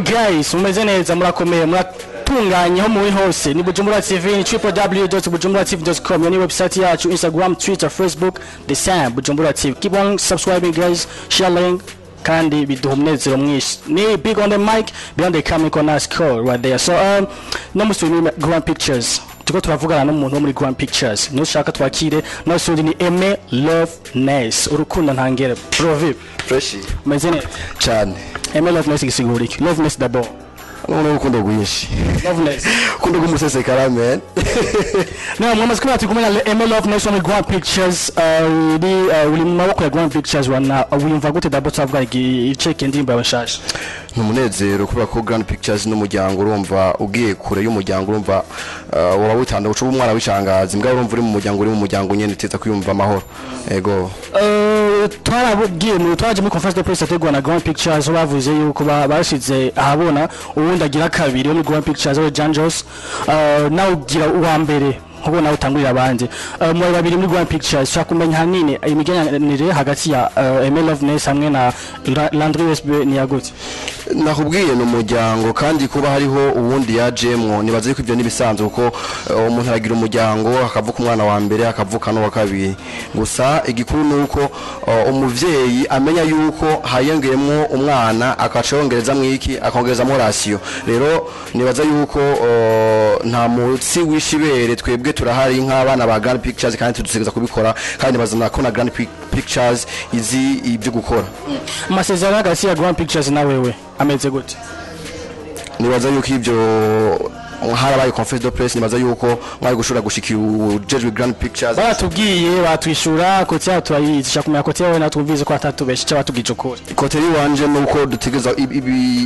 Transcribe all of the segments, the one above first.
guys, mumeze neza murakomeye muratunganye ho muri hose ni Bujumbura TV ni www.bujumburatv.com ni website yacu Instagram, Twitter, Facebook the same Bujumbura TV. Keep on subscribing guys, sharing kandi biduha umunezero mwinshi. Ni big on the mic, beyond the camera on us call right there. So no musuri Grand Pictures. Tuko turavugana n'umuntu wo muri Grand Pictures. Nushaka twakire no suri ni Aime Loveness. Urukundo ntangere. Bro vip. Fresh. Umezene cyane. Aime Loveness igisigura iki? Loveness d'abord. None urukundo rwinshi. Loveness. Kundo gumusesekara man. Na mwamaze kumenya tukumenya Aime Loveness wo muri Grand Pictures uri mu maboko ya Grand Pictures wana wimva gute d'abord twavuga icheke ndimba bashasha. Numunezero kuba ko Grand Pictures n'umuryango urumva ugiye kure y'umuryango urumva waba witanda ucuba umwana w'icangazi mbwa urumva uri mu muryango uri mu muryango nyene teza kwiyumva amahoro ego twarabugiye mu twaje muri conference de presse ategwa na Grand Pictures bavuze yuko bashize ahabona ubundi agira kabiri yo muri Grand Pictures we Janjos nawe ugira uwa mbere nkuko nawe utangurira abandi mu babiri muri Grand Pictures cyakumenya hanini imigenyanire hagati ya Aime Loveness hamwe na Landry USB ni yagute nakubwiye no muryango kandi kuba hariho ubundi yajemwo nibaze yuko ivyo nibisanzwe kuko umuntu aragira umuryango akavuka umwana wa mbere akavuka no wa kabiri gusa igikuru nuko umuvyeyi amenya yuko hayengeyemo umwana akacongereza mwiki akongereza mo ratio rero nibaza yuko nta mutsi wishibere twebwe turahari nk'abana ba Grand Pictures kandi tudusigeza kubikora kandi bazana ko na Grand Pictures izi ibyo gukora amasezerano hagati ya Grand Pictures na wewe ameze gute nibaza yuko ibyo harabaye conference de presse nibaza yuko mwari gushura gushikira Judge Grand Pictures batubwiye batwishura ko cya turayisha kumenya ko cyawe natwumvize ko atatubeshe cya batugije ukuri koteri wanje nuko dutegeza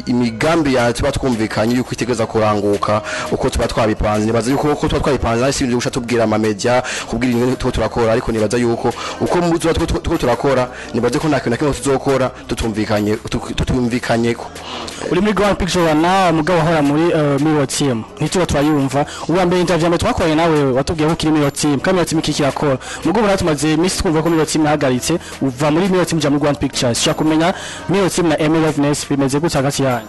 imigambi ya tuba twumvikanye yuko itegeza kuranguka uko tuba twabipanze nibaza yuko uko tuba twabipanze ari sinzi gusha tubwira ama media kubwira ingene tuko turakora ariko nibaza yuko uko muzo tuko turakora nibaza ko nta kintu tuzokora tutumvikanye ko uri muri Grand Pictures na mugabo hora muri Mirror Team nituro twayumva uwa mbere interview mwe twakoreye nawe watubwiye ko kiri Mirror Team kandi Mirror Team kikirakora mugabo natumaze iminsi twumva ko Mirror Team yahagaritse uva muri Mirror Team mu Grand Pictures shakumenya Mirror Team na Aime Loveness bimeze gutya hagati yanyu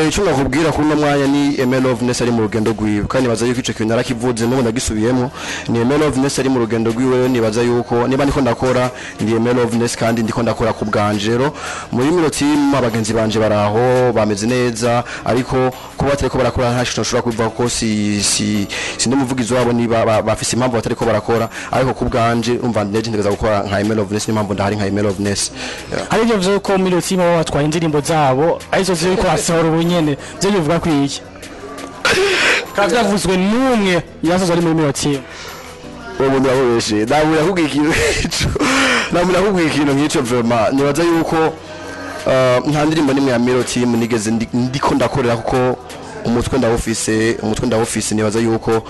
icyo nakubwira kuno mwanya ni Aime Loveness ari mu rugendo rwiwe kandi baza yuko ico kintu narakivuze n'ubu ndagisubiyemo ni Aime Loveness ari mu rugendo rwiwe nibaza yuko niba ndiko ndakora ndi Aime Loveness kandi ndiko ndakora ku bwanje rero muri Mirror Team abagenzi banje baraho bameze neza ariko kuba batariko barakora nta kintu ushobora kuvuga ko si ndumuvugizi wabo niba bafise impamvu batariko barakora ariko ku bwanje umva ndeje ndegeza gukora nka Aime Loveness n'impamvu ndahari nka Aime Loveness hari byo vuze ko Mirror Team baba batwaye indirimbo zabo arizo ziko asoro ubunyene byo bivuga ko iki kandi yavuzwe n'umwe yasoza ari muri Mirror Team ubu ndabubeshe ndabura kubwira ikintu nk'icyo vraiment nibaza yuko nta ndirimbo nimwe ya Mirror Team nigeze ndiko ndakorera kuko umutwe ndawufise nibaza yuko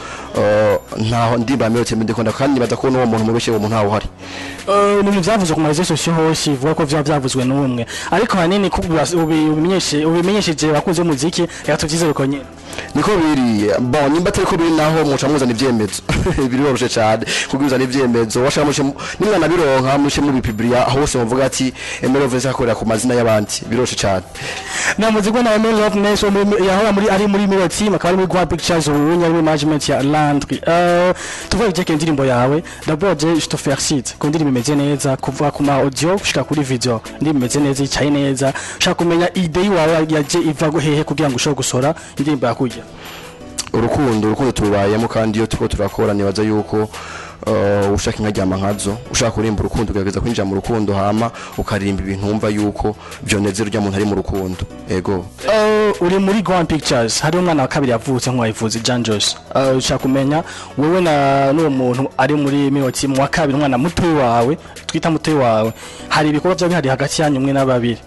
ntaho ndimba Mirror Team ndiko ndakandi nibaza ko n'uwo muntu mubeshe uwo muntu ntaho hari ni byavuzwe ku marezo social hose ivuga ko byavuzwe n'umwe ariko hanini ubimenyesheje bakunze umuziki yatuvyize ko nyene niko biri bon nimba tariko biri naho muca muzana ivyemezo biri boroshe cyane kuguzana ivyemezo washaka mushe nimwana bironka mushe mu bipibria hose muvuga ati Aime Loveness akorera ku mazina y'abandi biroshe cyane namuzigwa na Aime Loveness yahora ari muri Mirror Team akaba muri Grand Pictures ubunya muri management ya Landry tuvuga ijeke indirimbo yawe d'abord je te félicite ko ndirimbo imeze neza kuva ku ma audio gushika kuri video ndirimbo imeze neza icaye neza shaka kumenya idea yawe yaje iva hehe kugira ngo ushobore gusora indirimbo yakujya urukundo tubayemo kandi iyo tuko turakora nibaza yuko ushaka inkajyama nkazo ushaka kurimba urukundo ugerageza kwinjira mu rukundo hama ukarimba ibintu umva yuko byoneze rujya muntu ari mu rukundo ego uri muri Grand Pictures hari umwana wa kabiri yavutse nk'uwayivuze Janjos ushaka kumenya wewe na n'uwo muntu ari muri Mirror Team wa kabiri umwana muto wawe twita muto wawe hari ibikorwa byo bihari hagati yanyu umwe n'ababiri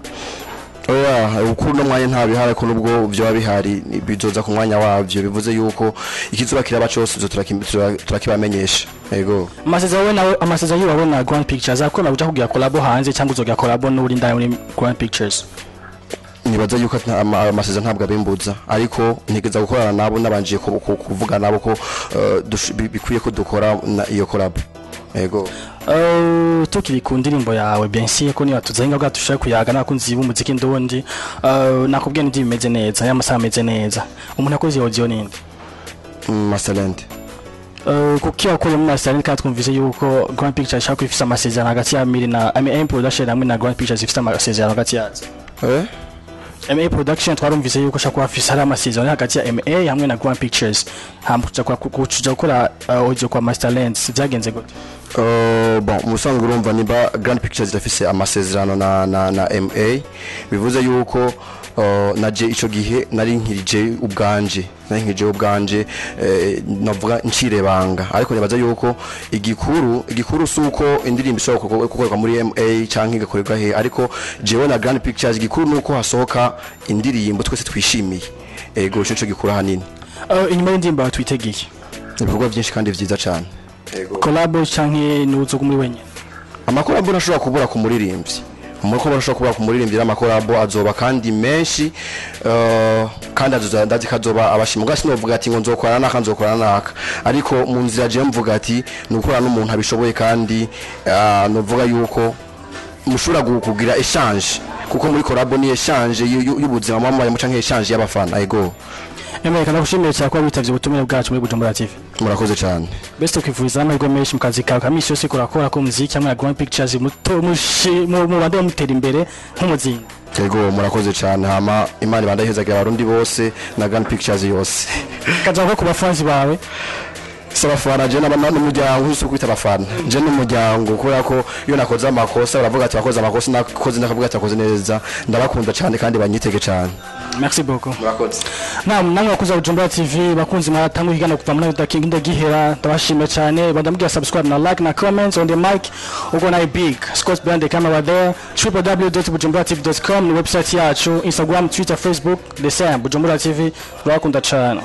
ukuru no mwanya nta bihari ko nubwo byo bihari bizoza ku mwanya wavyo bivuze yuko ikizuba kiraba cyose turakibamenyesha yego amasezerano yawe na Grand Pictures akona uja kugira collab hanze cyangwa uzogira collab n'uri ndaya muri Grand Pictures nibaza yuko amasezerano ntabwo abimbuza ariko ntigeza gukorana nabo nabanje kuvuga nabo ko bikwiye ko dukora iyo collab yego tukiri ku ndirimbo yawe Bensi ko niba tuzenga bwa tushaka kuyaga nakunzi b'umuziki ndondi nakubwiye ndi bimeze neza y'amasaha ameze neza umuntu akoze audio ninde Masterland kuki akore mu Masterland kandi twumvise yuko Grand Pictures ishaka kwifisa amasezerano hagati ya Miri na M Production hamwe na Grand Pictures ifite amasezerano hagati yazo MA Production twarumvise yuko shaka kwafisa hari amasezerano hagati ya MA hamwe na Grand Pictures hambuja kuja gukora audio kwa Masterland byagenze gute bon musango urumva niba Grand Pictures irafise amasezerano na MA bivuze yuko naje ico gihe nari nkirije ubwanje navuga ncirebanga ariko nibaza yuko igikuru suko indirimbo ishobora gukorwa muri MA canke igakorerwa he ariko jewe na Grand Pictures igikuru nuko hasohoka indirimbo twese twishimiye ego cyo gikura hanini inyuma y'indirimbo twitegiye ibikorwa byinshi kandi vyiza cyane collabo canke nuzo muri wenyine amakorabo nashobora kubura ku muririmbyi umuko bashobora kuba ku muririmbyi n'amakorabo azoba kandi menshi kandi ndazi kazoba abashimuga sinovuga ati ngo nzokorana naka ariko mu nzira je mvuga ati nukora n'umuntu abishoboye kandi novuga yuko mushura kugira exchange kuko muri collabo ni exchange y'ubuzima mama mu canke exchange y'abafana yego Emeka nakushimiye cyane ko bitavye ubutumire bwacu muri Bujumbura TV. Murakoze cyane. Best ukivuriza amahirwe menshi mu kazi kawe kamisi yose kurakora ko muziki hamwe na Grand Pictures mu bande mutera imbere nk'umuzinga. Yego murakoze cyane hama Imana bandahezaga abarundi bose na Grand Pictures yose. Kaza ko kubafanzi bawe sabafana je n'umuryango uso kwita abafana je n'umuryango kubera ko iyo nakoze amakosa baravuga ati wakoze amakosa nakoze nakavuga ati wakoze neza ndabakunda cyane kandi banyitege cyane. Merci beaucoup. Murakoze. Namwe bakuza Bujumbura TV bakunzi mwatangu higana kuva muri King ndagihera ndabashimye cyane bandambwiye subscribe na like na comments on the mic ugo na big Scott Brand the camera there www.bujumburatv.com ni website yacu Instagram Twitter Facebook the same Bujumbura TV bakunda cyane.